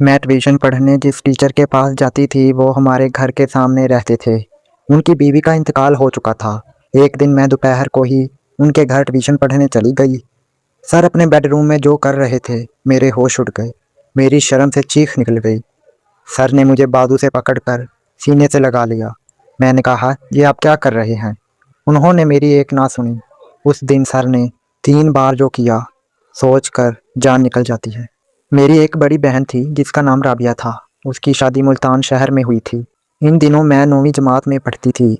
میں ٹیوشن پڑھنے جس ٹیچر کے پاس جاتی تھی وہ ہمارے گھر کے سامنے رہتے تھے۔ ان کی بیوی کا انتقال ہو چکا تھا۔ ایک دن میں دوپہر کو ہی ان کے گھر ٹیوشن پڑھنے چلی گئی۔ سر اپنے بیڈ روم میں جو کر رہے تھے میرے ہوش اڑ گئے۔ میری شرم سے چیخ نکل گئی۔ سر نے مجھے بازو سے پکڑ کر سینے سے لگا لیا۔ میں نے کہا، یہ آپ کیا کر رہے ہیں؟ انہوں نے میری ایک نہ سنی۔ اس دن سر نے 3 بار جو کیا سوچ کر جان نکل جاتی ہے۔ میری ایک بڑی بہن تھی جس کا نام رابعہ تھا۔ اس کی شادی ملتان شہر میں ہوئی تھی۔ ان دنوں میں 9ویں جماعت میں پڑھتی تھی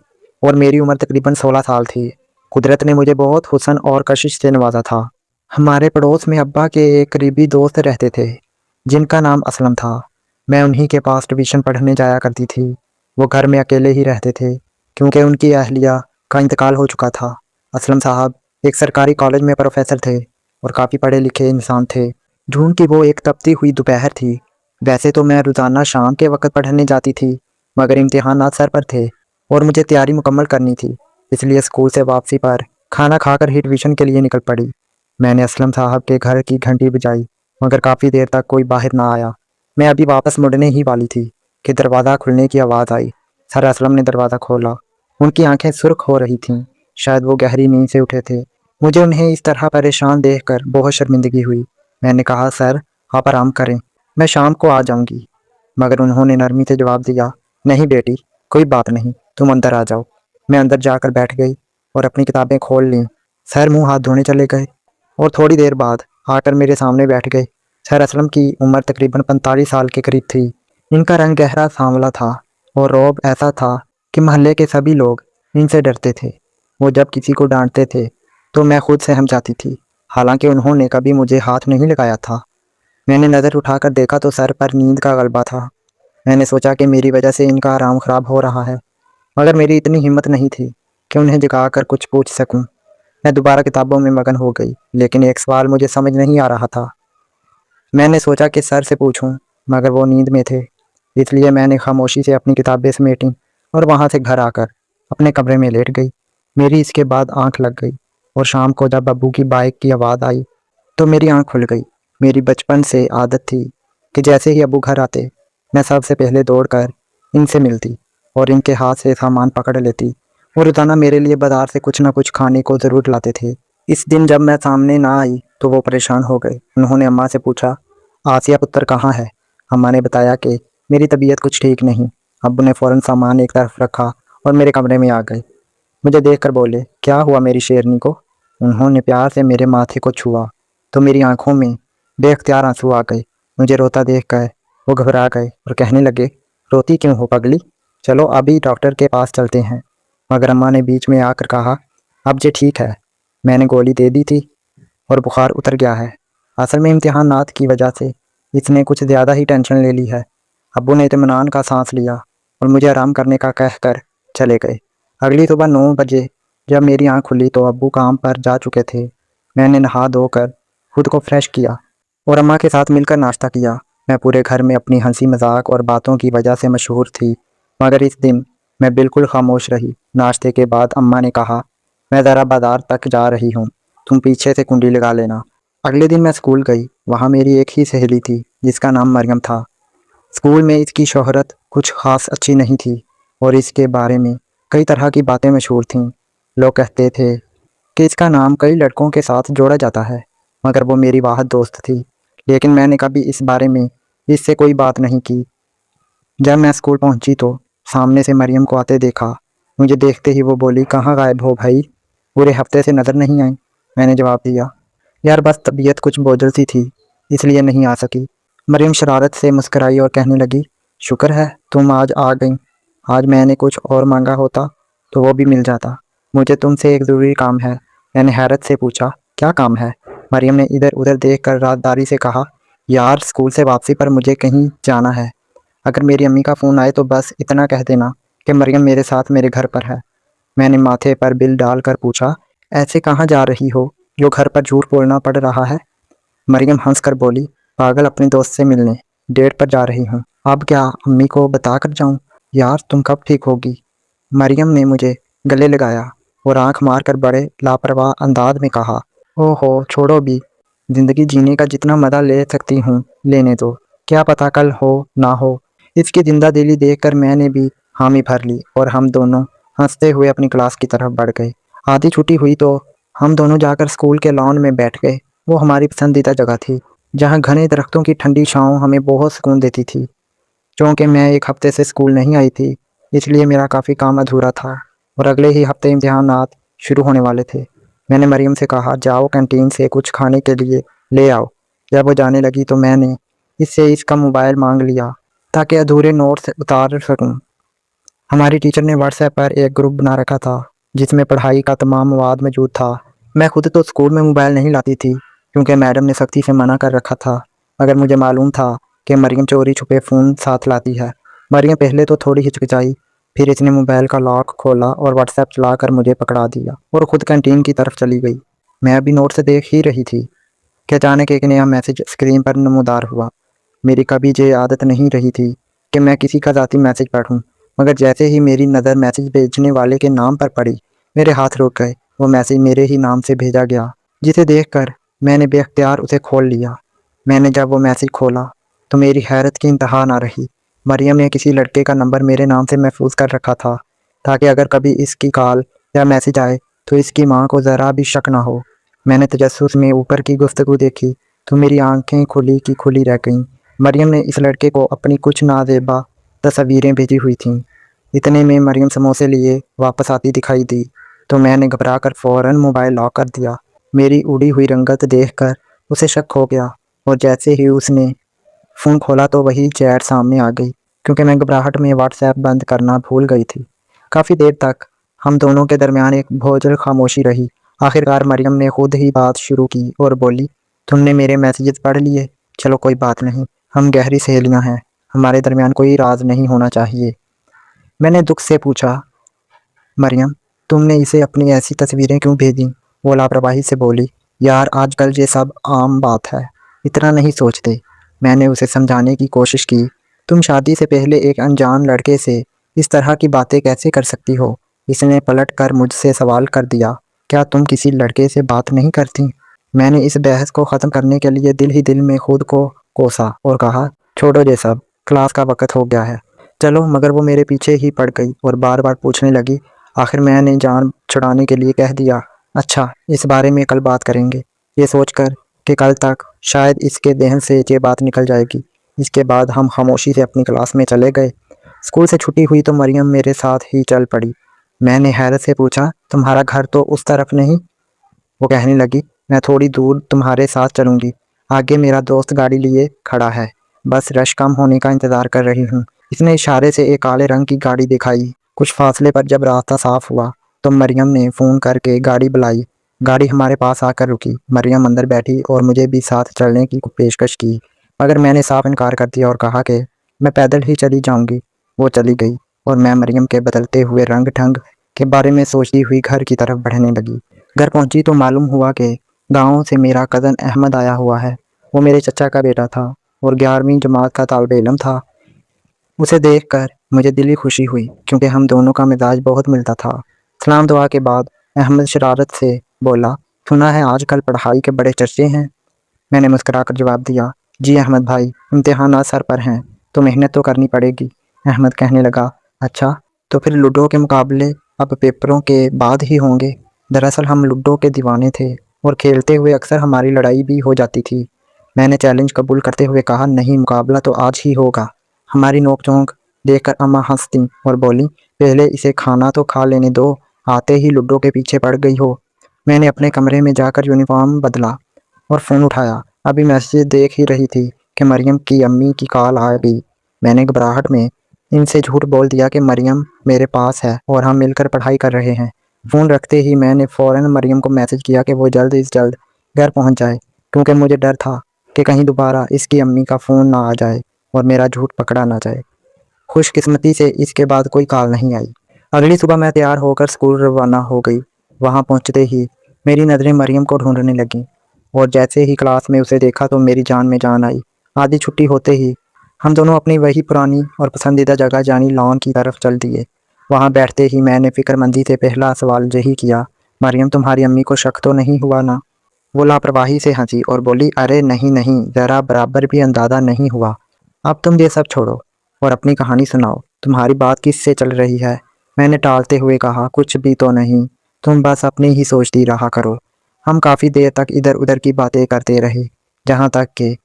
اور میری عمر تقریباً 16 سال تھی۔ قدرت نے مجھے بہت حسن اور کشش سے نوازا تھا۔ ہمارے پڑوس میں ابا کے ایک قریبی دوست رہتے تھے جن کا نام اسلم تھا۔ میں انہی کے پاس ٹیوشن پڑھنے جایا کرتی تھی۔ وہ گھر میں اکیلے ہی رہتے تھے کیونکہ ان کی اہلیہ کا انتقال ہو چکا تھا۔ اسلم صاحب ایک سرکاری کالج میں پروفیسر تھے اور کافی پڑھے لکھے انسان تھے۔ جون کی وہ ایک تپتی ہوئی دوپہر تھی۔ ویسے تو میں روزانہ شام کے وقت پڑھنے جاتی تھی مگر امتحانات سر پر تھے اور مجھے تیاری مکمل کرنی تھی، اس لیے اسکول سے واپسی پر کھانا کھا کر ہی ٹیوشن کے لیے نکل پڑی۔ میں نے اسلم صاحب کے گھر کی گھنٹی بجائی مگر کافی دیر تک کوئی باہر نہ آیا۔ میں ابھی واپس مڑنے ہی والی تھی کہ دروازہ کھلنے کی آواز آئی۔ سر اسلم نے دروازہ کھولا۔ ان کی آنکھیں سرخ ہو رہی تھیں، شاید وہ گہری نیند سے اٹھے تھے۔ مجھے انہیں اس طرح پریشان دیکھ کر بہت شرمندگی ہوئی۔ میں نے کہا، سر آپ آرام کریں، میں شام کو آ جاؤں گی۔ مگر انہوں نے نرمی سے جواب دیا، نہیں بیٹی، کوئی بات نہیں، تم اندر آ جاؤ۔ میں اندر جا کر بیٹھ گئی اور اپنی کتابیں کھول لیں۔ سر منہ ہاتھ دھونے چلے گئے اور تھوڑی دیر بعد آ کر میرے سامنے بیٹھ گئے۔ سر اسلم کی عمر تقریباً 45 سال کے قریب تھی۔ ان کا رنگ گہرا سانولا تھا اور روب ایسا تھا کہ محلے کے سبھی لوگ ان سے ڈرتے تھے۔ وہ جب کسی کو ڈانٹتے تھے تو میں خود سہم جاتی تھی، حالانکہ انہوں نے کبھی مجھے ہاتھ نہیں لگایا تھا۔ میں نے نظر اٹھا کر دیکھا تو سر پر نیند کا غلبہ تھا۔ میں نے سوچا کہ میری وجہ سے ان کا آرام خراب ہو رہا ہے، مگر میری اتنی ہمت نہیں تھی کہ انہیں جگا کر کچھ پوچھ سکوں۔ میں دوبارہ کتابوں میں مگن ہو گئی، لیکن ایک سوال مجھے سمجھ نہیں آ رہا تھا۔ میں نے سوچا کہ سر سے پوچھوں مگر وہ نیند میں تھے، اس لیے میں نے خاموشی سے اپنی کتابیں سمیٹیں اور وہاں سے گھر آ کر اپنے کمرے میں لیٹ گئی۔ میری اس کے بعد آنکھ لگ گئی اور شام کو جب ابو کی بائک کی آواز آئی تو میری آنکھ کھل گئی۔ میری بچپن سے عادت تھی کہ جیسے ہی ابو گھر آتے میں سب سے پہلے دوڑ کر ان سے ملتی اور ان کے ہاتھ سے سامان پکڑ لیتی۔ وہ روزانہ میرے لیے بازار سے کچھ نہ کچھ کھانے کو ضرور لاتے تھے۔ اس دن جب میں سامنے نہ آئی تو وہ پریشان ہو گئے۔ انہوں نے اماں سے پوچھا، آسیہ پتر کہاں ہے؟ اماں نے بتایا کہ میری طبیعت کچھ ٹھیک نہیں۔ ابو نے فوراً سامان ایک طرف رکھا اور میرے کمرے میں آ گئے۔ مجھے دیکھ کر بولے، کیا ہوا میری شیرنی کو؟ انہوں نے پیار سے میرے ماتھے کو چھوا تو میری آنکھوں میں بے اختیار آنسو آ گئے۔ مجھے روتا دیکھ کر وہ گھبرا گئے اور کہنے لگے، روتی کیوں ہو پگلی؟ چلو ابھی ڈاکٹر کے پاس چلتے ہیں۔ مگر اماں نے بیچ میں آ کر کہا، اب جے ٹھیک ہے، میں نے گولی دے دی تھی اور بخار اتر گیا ہے۔ اصل میں امتحانات کی وجہ سے اس نے کچھ زیادہ ہی ٹینشن لے لی ہے۔ ابو نے اطمینان کا سانس لیا اور مجھے آرام کرنے کا کہہ کر چلے گئے۔ اگلی صبح 9 بجے جب میری آنکھ کھلی تو ابو کام پر جا چکے تھے۔ میں نے نہا دھو کر خود کو فریش کیا اور اماں کے ساتھ مل کر ناشتہ کیا۔ میں پورے گھر میں اپنی ہنسی مذاق اور باتوں کی وجہ سے مشہور تھی، مگر اس دن میں بالکل خاموش رہی۔ ناشتے کے بعد اماں نے کہا، میں ذرا بازار تک جا رہی ہوں، تم پیچھے سے کنڈی لگا لینا۔ اگلے دن میں اسکول گئی۔ وہاں میری ایک ہی سہیلی تھی جس کا نام مریم تھا۔ اسکول میں اس کی شہرت کچھ خاص اچھی نہیں تھی اور اس کے بارے میں کئی طرح کی باتیں مشہور تھیں۔ لوگ کہتے تھے کہ اس کا نام کئی لڑکوں کے ساتھ جوڑا جاتا ہے، مگر وہ میری واحد دوست تھی، لیکن میں نے کبھی اس بارے میں اس سے کوئی بات نہیں کی۔ جب میں اسکول پہنچی تو سامنے سے مریم کو آتے دیکھا۔ مجھے دیکھتے ہی وہ بولی، کہاں غائب ہو بھائی؟ پورے ہفتے سے نظر نہیں آئی۔ میں نے جواب دیا، یار بس طبیعت کچھ بوجھل سی تھی اس لیے نہیں آ سکی۔ مریم شرارت سے مسکرائی اور کہنے لگی، شکر ہے تم آج آ گئیں، آج میں نے کچھ اور مانگا ہوتا تو وہ بھی مل جاتا۔ مجھے تم سے ایک ضروری کام ہے۔ میں نے حیرت سے پوچھا، کیا کام ہے؟ مریم نے ادھر ادھر دیکھ کر رازداری سے کہا، یار اسکول سے واپسی پر مجھے کہیں جانا ہے، اگر میری امی کا فون آئے تو بس اتنا کہہ دینا کہ مریم میرے ساتھ میرے گھر پر ہے۔ میں نے ماتھے پر بل ڈال کر پوچھا، ایسے کہاں جا رہی ہو جو گھر پر جھوٹ بولنا پڑ رہا ہے؟ مریم ہنس کر بولی، پاگل اپنے دوست سے ملنے، ڈیٹ پر جا رہی ہوں۔ اب کیا امی کو بتا کر جاؤں؟ یار تم کب ٹھیک ہوگی؟ مریم نے مجھے گلے لگایا اور آنکھ مار کر بڑے لاپرواہ انداز میں کہا، او ہو چھوڑو بھی، زندگی جینے کا جتنا مزہ لے سکتی ہوں لینے دو، क्या पता कल हो ना हो। इसकी जिंदा दिली देखकर मैंने भी हामी भर ली और हम दोनों हंसते हुए अपनी क्लास की तरफ बढ़ गए। आधी छुट्टी हुई तो हम दोनों जाकर स्कूल के लॉन में बैठ गए। वो हमारी पसंदीदा जगह थी, जहाँ घने दरख्तों की ठंडी छाँव हमें बहुत सुकून देती थी। क्योंकि मैं एक हफ्ते से स्कूल नहीं आई थी, इसलिए मेरा काफ़ी काम अधूरा था और अगले ही हफ्ते इम्तिहानात शुरू होने वाले थे। मैंने मरियम से कहा, जाओ कैंटीन से कुछ खाने के लिए ले आओ। जब वो जाने लगी तो मैंने इससे इसका मोबाइल मांग लिया ताकि अधूरे नोट्स उतार सकूं। हमारी टीचर ने व्हाट्सएप पर एक ग्रुप बना रखा था जिसमें पढ़ाई का तमाम मवाद मौजूद था। मैं खुद तो स्कूल में मोबाइल नहीं लाती थी क्योंकि मैडम ने सख्ती से मना कर रखा था, मगर मुझे मालूम था कि मरियम चोरी छुपे फ़ोन साथ लाती है। मरियम पहले तो थोड़ी हिचकिचाई, फिर इसने मोबाइल का लॉक खोला और व्हाट्सएप चलाकर मुझे पकड़ा दिया और ख़ुद कैंटीन की तरफ चली गई। मैं अभी नोट से देख ही रही थी कि अचानक एक नया मैसेज स्क्रीन पर नमूदार हुआ। मेरी कभी ये आदत नहीं रही थी कि मैं किसी का ज़ाती मैसेज पढ़ूं, मगर जैसे ही मेरी नज़र मैसेज भेजने वाले के नाम पर पड़ी, मेरे हाथ रुक गए। वो मैसेज मेरे ही नाम से भेजा गया, जिसे देखकर मैंने बेख्तियार उसे खोल लिया। मैंने जब वो मैसेज खोला तो मेरी हैरत की इंतहा ना रही। मरियम ने किसी लड़के का नंबर मेरे नाम से महफूज कर रखा था ताकि अगर कभी इसकी कॉल या मैसेज आए तो इसकी माँ को ज़रा भी शक ना हो। मैंने तजस्सुस में ऊपर की गुफ्तगू देखी तो मेरी आंखें खुली की खुली रह गईं। मरियम ने इस लड़के को अपनी कुछ नाजेबा तस्वीरें भेजी हुई थीं। इतने में मरियम समोसे लिए वापस आती दिखाई दी तो मैंने घबरा कर फ़ौरन मोबाइल लॉक कर दिया। मेरी उड़ी हुई रंगत देखकर उसे शक हो गया और जैसे ही उसने फ़ोन खोला तो वही चैट सामने आ गई, क्योंकि मैं घबराहट में व्हाट्सएप बंद करना भूल गई थी। काफ़ी देर तक हम दोनों के दरमियान एक भोजल खामोशी रही। आखिरकार मरियम ने खुद ही बात शुरू की और बोली, तुमने मेरे मैसेजेस पढ़ लिए? चलो कोई बात नहीं, हम गहरी सहेलियां हैं, हमारे दरमियान कोई राज नहीं होना चाहिए। मैंने दुख से पूछा, मरियम तुमने इसे अपनी ऐसी तस्वीरें क्यों भेजी? वो लापरवाही से बोली, यार आजकल ये सब आम बात है, इतना नहीं सोचते। मैंने उसे समझाने की कोशिश की, तुम शादी से पहले एक अनजान लड़के से इस तरह की बातें कैसे कर सकती हो? इसने पलट कर मुझसे सवाल कर दिया, क्या तुम किसी लड़के से बात नहीं करती? मैंने इस बहस को ख़त्म करने के लिए दिल ही दिल में खुद को कोसा और कहा, छोड़ो ये सब, क्लास का वक्त हो गया है, चलो। मगर वो मेरे पीछे ही पड़ गई और बार बार पूछने लगी। आखिर मैंने जान छुड़ाने के लिए कह दिया, अच्छा इस बारे में कल बात करेंगे, ये सोचकर कि कल तक शायद इसके जहन से ये बात निकल जाएगी। इसके बाद हम खामोशी से अपनी क्लास में चले गए। स्कूल से छुट्टी हुई तो मरियम मेरे साथ ही चल पड़ी। मैंने हैरत से पूछा, तुम्हारा घर तो उस तरफ नहीं? वो कहने लगी, मैं थोड़ी दूर तुम्हारे साथ चलूँगी, आगे मेरा दोस्त गाड़ी लिए खड़ा है, बस रश कम होने का इंतज़ार कर रही हूँ। इसने इशारे से एक काले रंग की गाड़ी दिखाई। कुछ फासले पर जब रास्ता साफ हुआ तो मरियम ने फ़ोन करके गाड़ी बुलाई। गाड़ी हमारे पास आकर रुकी। मरियम अंदर बैठी और मुझे भी साथ चलने की पेशकश की, मगर मैंने साफ इनकार कर दिया और कहा कि मैं पैदल ही चली जाऊंगी। वो चली गई और मैं मरियम के बदलते हुए रंग ढंग के बारे में सोचती हुई घर की तरफ बढ़ने लगी। घर पहुंची तो मालूम हुआ कि गाँव से मेरा कज़न अहमद आया हुआ है। वो मेरे चचा का बेटा था और 11वीं जमात का तालिब इल्म था। उसे देखकर मुझे दिली खुशी हुई क्योंकि हम दोनों का मिजाज बहुत मिलता था। सलाम दुआ के बाद अहमद शरारत से बोला, सुना है आजकल पढ़ाई के बड़े चर्चे हैं? मैंने मुस्कुराकर जवाब दिया, जी अहमद भाई, इम्तिहानात सर पर हैं तो मेहनत तो करनी पड़ेगी। अहमद कहने लगा, अच्छा तो फिर लूडो के मुकाबले अब पेपरों के बाद ही होंगे? दरअसल हम लूडो के दीवाने थे और खेलते हुए अक्सर हमारी लड़ाई भी हो जाती थी। मैंने चैलेंज कबूल करते हुए कहा, नहीं, मुकाबला तो आज ही होगा। हमारी नोक-झोंक देखकर अम्मा हंसती और बोली, पहले इसे खाना तो खा लेने दो, आते ही लूडो के पीछे पड़ गई हो। मैंने अपने कमरे में जाकर यूनिफॉर्म बदला और फ़ोन उठाया। अभी मैसेज देख ही रही थी कि मरियम की अम्मी की कॉल आ गई। मैंने घबराहट में इनसे झूठ बोल दिया कि मरियम मेरे पास है और हम मिलकर पढ़ाई कर रहे हैं। फ़ोन रखते ही मैंने फ़ौरन मरियम को मैसेज किया कि वो जल्द से जल्द घर पहुंच जाए, क्योंकि मुझे डर था कि कहीं दोबारा इसकी अम्मी का फ़ोन ना आ जाए और मेरा झूठ पकड़ा ना जाए। खुशकिस्मती से इसके बाद कोई कॉल नहीं आई। अगली सुबह मैं तैयार होकर स्कूल रवाना हो गई। वहाँ पहुँचते ही मेरी नज़रें मरियम को ढूंढने लगीं और जैसे ही क्लास में उसे देखा तो मेरी जान में जान आई। आधी छुट्टी होते ही हम दोनों अपनी वही पुरानी और पसंदीदा जगह यानी लॉन की तरफ चल दिए। वहाँ बैठते ही मैंने फ़िक्रमंदी से पहला सवाल यही किया, मरियम तुम्हारी अम्मी को शक तो नहीं हुआ ना? वो लापरवाही से हंसी और बोली, अरे नहीं नहीं, ज़रा बराबर भी अंदाज़ा नहीं हुआ। अब तुम ये सब छोड़ो और अपनी कहानी सुनाओ। तुम्हारी बात किससे चल रही है? मैंने टालते हुए कहा, कुछ भी तो नहीं, तुम बस अपनी ही सोचती रहा करो। हम काफ़ी देर तक इधर उधर की बातें करते रहे, जहाँ तक कि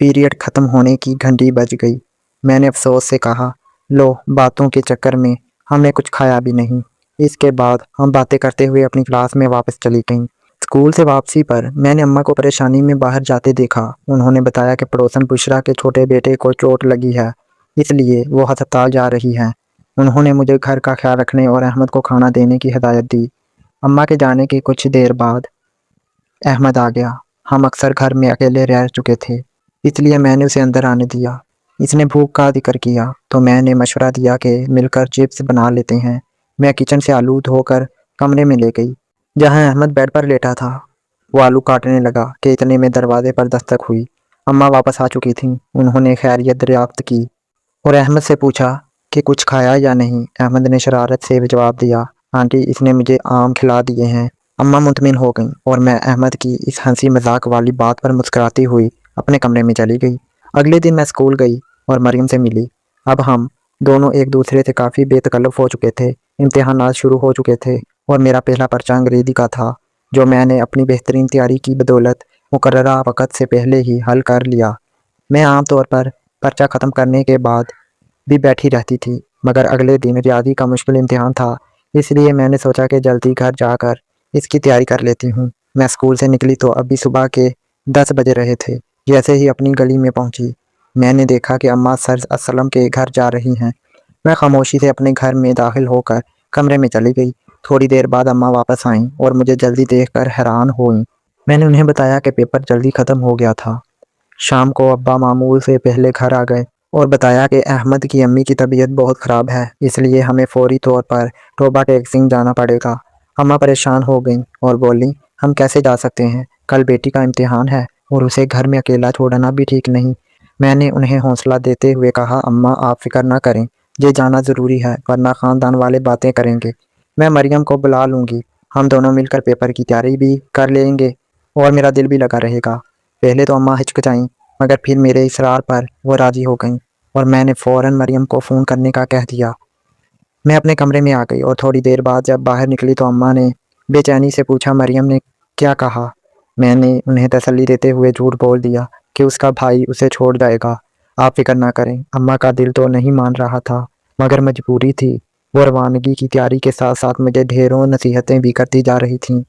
पीरियड ख़त्म होने की घंटी बज गई। मैंने अफसोस से कहा, लो, बातों के चक्कर में हमने कुछ खाया भी नहीं। इसके बाद हम बातें करते हुए अपनी क्लास में वापस चली गईं। स्कूल से वापसी पर मैंने अम्मा को परेशानी में बाहर जाते देखा। उन्होंने बताया कि पड़ोसन बुशरा के छोटे बेटे को चोट लगी है, इसलिए वो अस्पताल जा रही हैं। उन्होंने मुझे घर का ख्याल रखने और अहमद को खाना देने की हिदायत दी। अम्मा के जाने के कुछ देर बाद अहमद आ गया। हम अक्सर घर में अकेले रह चुके थे, इसलिए मैंने उसे अंदर आने दिया। इसने भूख का जिक्र किया तो मैंने मशवरा दिया कि मिलकर चिप्स बना लेते हैं। मैं किचन से आलू धोकर कमरे में ले गई, जहां अहमद बेड पर लेटा था। वो आलू काटने लगा कि इतने में दरवाजे पर दस्तक हुई। अम्मा वापस आ चुकी थीं। उन्होंने खैरियत दरियाफ्त की और अहमद से पूछा कि कुछ खाया या नहीं। अहमद ने शरारत से जवाब दिया, आंटी, इसने मुझे आम खिला दिए हैं। अम्मा मुतमिन हो गईं और मैं अहमद की इस हंसी मजाक वाली बात पर मुस्कुराती हुई अपने कमरे में चली गई। अगले दिन मैं स्कूल गई और मरियम से मिली। अब हम दोनों एक दूसरे से काफ़ी बेतकल्लुफ़ हो चुके थे। इम्तिहानात शुरू हो चुके थे और मेरा पहला पर्चा अंग्रेज़ी का था, जो मैंने अपनी बेहतरीन तैयारी की बदौलत मुकर्ररा वक़्त से पहले ही हल कर लिया। मैं आम तौर पर पर्चा ख़त्म करने के बाद भी बैठी रहती थी, मगर अगले दिन रियाजी का मुश्किल इम्तिहान था, इसलिए मैंने सोचा कि जल्दी घर जाकर इसकी तैयारी कर लेती हूँ। मैं स्कूल से निकली तो अभी सुबह के 10 बज रहे थे। जैसे ही अपनी गली में पहुंची, मैंने देखा कि अम्मा सर असलम के घर जा रही हैं। मैं खामोशी से अपने घर में दाखिल होकर कमरे में चली गई। थोड़ी देर बाद अम्मा वापस आईं और मुझे जल्दी देखकर हैरान हुईं। मैंने उन्हें बताया कि पेपर जल्दी ख़त्म हो गया था। शाम को अब्बा मामूल से पहले घर आ गए और बताया कि अहमद की अम्मी की तबीयत बहुत ख़राब है, इसलिए हमें फौरी तौर पर टोबा टेक्सिंग जाना पड़ेगा। अम्मा परेशान हो गईं और बोलीं, हम कैसे जा सकते हैं? कल बेटी का इम्तिहान है और उसे घर में अकेला छोड़ना भी ठीक नहीं। मैंने उन्हें हौसला देते हुए कहा, अम्मा, आप फिक्र ना करें, ये जाना ज़रूरी है, वरना ख़ानदान वाले बातें करेंगे। मैं मरियम को बुला लूँगी, हम दोनों मिलकर पेपर की तैयारी भी कर लेंगे और मेरा दिल भी लगा रहेगा। पहले तो अम्मा हिचकिचाईं, मगर फिर मेरे इसरार पर वो राज़ी हो गईं और मैंने फ़ौरन मरियम को फ़ोन करने का कह दिया। मैं अपने कमरे में आ गई और थोड़ी देर बाद जब बाहर निकली तो अम्मा ने बेचैनी से पूछा, मरियम ने क्या कहा? मैंने उन्हें तसल्ली देते हुए झूठ बोल दिया कि उसका भाई उसे छोड़ जाएगा। आप फिक्र ना करें। अम्मा का दिल तो नहीं मान रहा था, मगर मजबूरी थी। वो रवानगी की तैयारी के साथ साथ मुझे ढेरों नसीहतें भी करती जा रही थीं,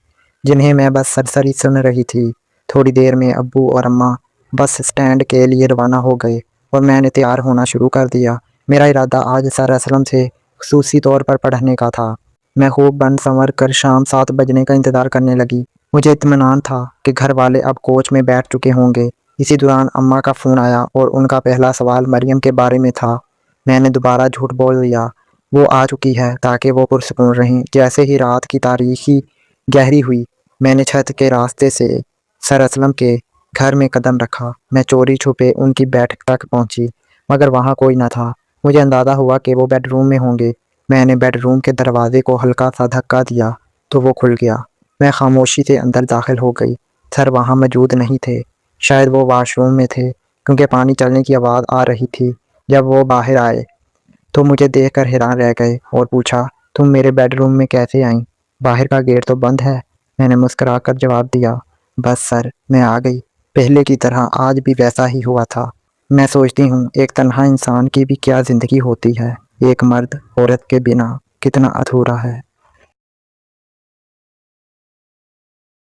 जिन्हें मैं बस सरसरी सुन रही थी। थोड़ी देर में अब्बू और अम्मा बस स्टैंड के लिए रवाना हो गए और मैंने तैयार होना शुरू कर दिया। मेरा इरादा आज सर असलम से खुसूसी तौर पर पढ़ने का था। मैं खूब बन संवर कर शाम 7 बजने का इंतज़ार करने लगी। मुझे इत्मीनान था कि घर वाले अब कोच में बैठ चुके होंगे। इसी दौरान अम्मा का फ़ोन आया और उनका पहला सवाल मरियम के बारे में था। मैंने दोबारा झूठ बोल दिया, वो आ चुकी है, ताकि वो पुरसुकून रहें। जैसे ही रात की तारीकी गहरी हुई, मैंने छत के रास्ते से सर असलम के घर में कदम रखा। मैं चोरी छुपे उनकी बैठक तक पहुंची, मगर वहां कोई न था। मुझे अंदाज़ा हुआ कि वो बेडरूम में होंगे। मैंने बेडरूम के दरवाजे को हल्का सा धक्का दिया तो वो खुल गया। मैं खामोशी से अंदर दाखिल हो गई। सर वहाँ मौजूद नहीं थे। शायद वो वॉशरूम में थे, क्योंकि पानी चलने की आवाज़ आ रही थी। जब वो बाहर आए तो मुझे देखकर हैरान रह गए और पूछा, तुम मेरे बेडरूम में कैसे आईं? बाहर का गेट तो बंद है। मैंने मुस्कुराकर जवाब दिया, बस सर, मैं आ गई। पहले की तरह आज भी वैसा ही हुआ था। मैं सोचती हूँ एक तन्हा इंसान की भी क्या ज़िंदगी होती है। एक मर्द औरत के बिना कितना अधूरा है।